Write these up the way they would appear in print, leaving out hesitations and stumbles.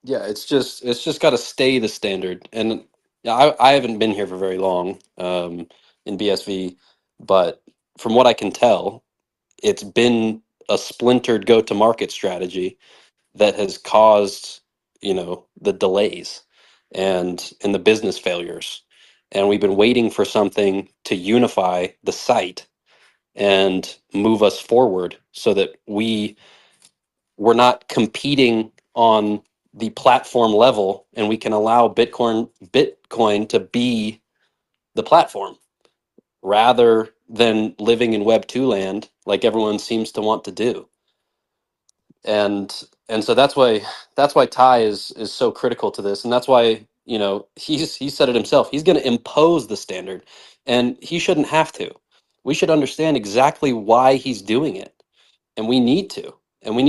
Yeah, it's just got to stay the standard. And yeah, I haven't been here for very long in BSV, but from what I can tell, it's been a splintered go-to-market strategy that has caused, the delays and the business failures. And we've been waiting for something to unify the site and move us forward so that we're not competing on the platform level, and we can allow Bitcoin to be the platform rather than living in Web 2 land like everyone seems to want to do. And so that's why Tai is so critical to this, and that's why, he said it himself. He's going to impose the standard, and he shouldn't have to. We should understand exactly why he's doing it, and we need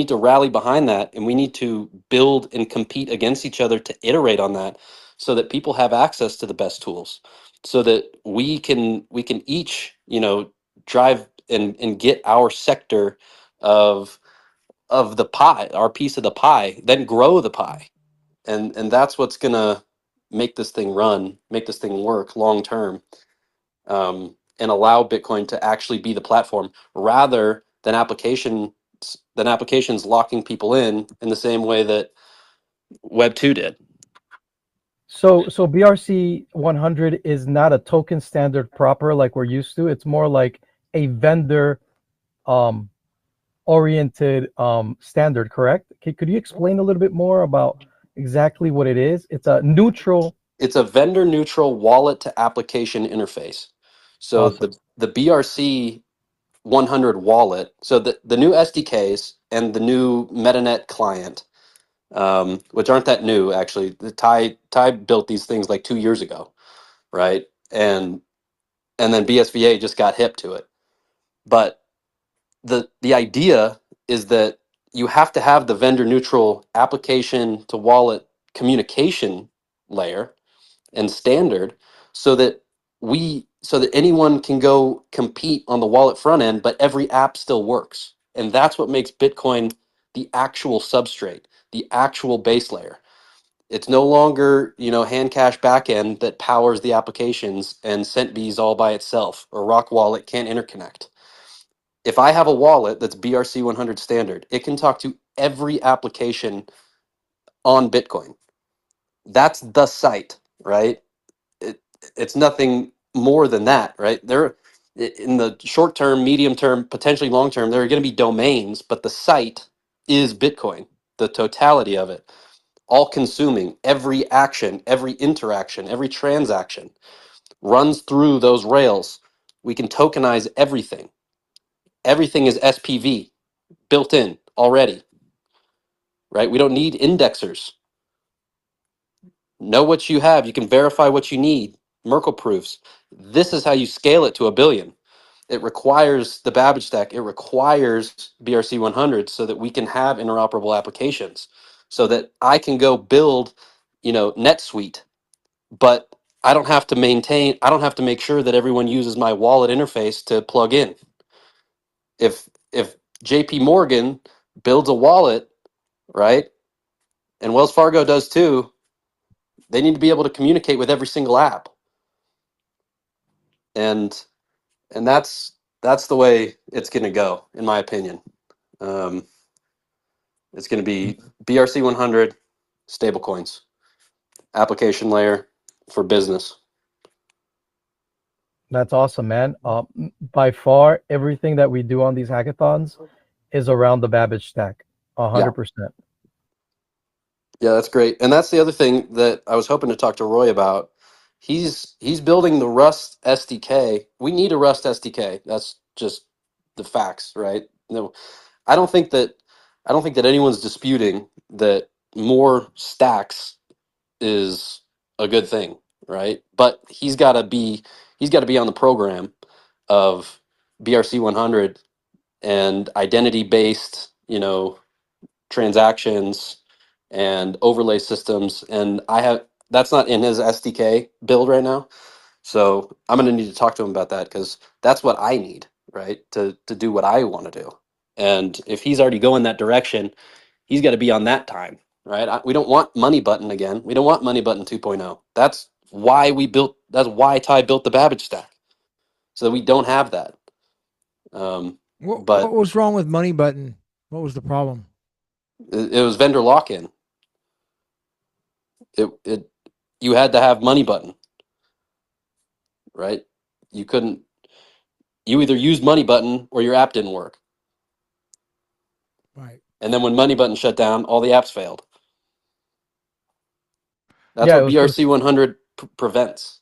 to rally behind that, and we need to build and compete against each other to iterate on that, so that people have access to the best tools, so that we can each, drive and get our sector of the pie, our piece of the pie, then grow the pie. And that's what's gonna make this thing work long term, and allow Bitcoin to actually be the platform rather than applications locking people in the same way that Web 2 did. So BRC 100 is not a token standard proper like we're used to. It's more like a vendor um, oriented standard, correct? Could you explain a little bit more about exactly what it is? It's a neutral. It's a vendor neutral wallet to application interface. So Awesome. the BRC 100 wallet, so the new SDKs and the new MetaNet client, which aren't that new actually. The Tai built these things like 2 years ago, right? And then BSVA just got hip to it. But the idea is that you have to have the vendor neutral application to wallet communication layer and standard, so that anyone can go compete on the wallet front end, but every app still works. And that's what makes Bitcoin the actual substrate, the actual base layer. It's no longer, hand cash backend that powers the applications and CentBees all by itself, or Rock Wallet can't interconnect. If I have a wallet that's BRC 100 standard, it can talk to every application on Bitcoin. That's the site, right? it, it's nothing more than that, right? In the short term, medium term, potentially long term, there are going to be domains, but the site is Bitcoin, the totality of it, all consuming. Every action, every interaction, every transaction runs through those rails. We can tokenize everything. Everything is SPV built in already, right? We don't need indexers. Know what you have. You can verify what you need. Merkle proofs. This is how you scale it to a billion. It requires the Babbage stack. It requires BRC 100 so that we can have interoperable applications, so that I can go build, NetSuite, but I don't have to make sure that everyone uses my wallet interface to plug in. If JP Morgan builds a wallet, right, and Wells Fargo does too, they need to be able to communicate with every single app. And that's the way it's going to go, in my opinion. Um, it's going to be BRC 100 stablecoins, application layer for business. That's awesome, man. By far, everything that we do on these hackathons is around the Babbage stack, Yeah, 100%. yeah, that's great. And that's the other thing that I was hoping to talk to Roy about. He's building the Rust SDK. We need a Rust SDK. That's just the facts, right? No, I don't think that I don't think that anyone's disputing that more stacks is a good thing, right? But he's got to be on the program of BRC 100 and identity based, transactions and overlay systems. And that's not in his SDK build right now. So I'm going to need to talk to him about that, because that's what I need, right, to do what I want to do. And if he's already going that direction, he's got to be on that time. right? We don't want Money Button again. We don't want Money Button 2.0. That's why Ty built the Babbage stack, so that we don't have that. What But was wrong with Money Button? What was the problem? it was vendor lock-in. It you had to have Money Button, right? You couldn't. You either used Money Button or your app didn't work. Right. And then when Money Button shut down, all the apps failed. That's Yeah, it what was BRC 100 prevents.